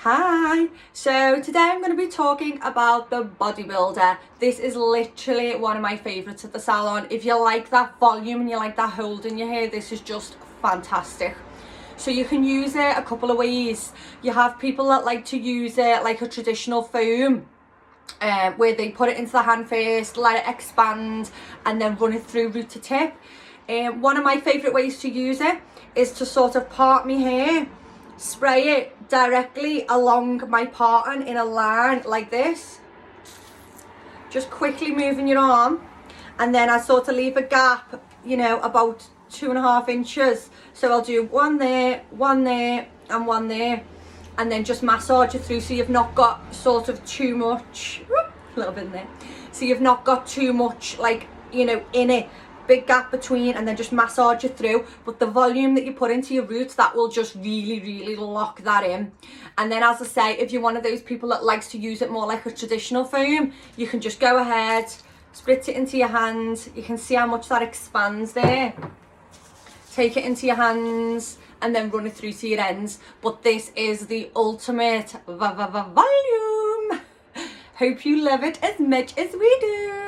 Hi, so today I'm going to be talking about the Bodybuilder. This is literally one of my favourites at the salon. If you like that volume and you like that hold in your hair, this is just fantastic. So you can use it a couple of ways. You have people that like to use it like a traditional foam, where they put it into the hand first, let it expand and then run it through root to tip. One of my favourite ways to use it is to sort of part my hair, spray it directly along my parting in a line like this, just quickly moving your arm, and then I sort of leave a gap, you know, about 2.5 inches. So I'll do one there and one there, and then just massage it through so you've not got sort of too much, a little bit in there, so you've not got too much, like, you know, in it, big gap between, and then just massage it through. But the volume that you put into your roots, that will just really lock that in. And then, as I say, if you're one of those people that likes to use it more like a traditional foam, you can just go ahead, spritz it into your hand. You can see how much that expands there. Take it into your hands and then run it through to your ends. But this is the ultimate volume. Hope you love it as much as we do.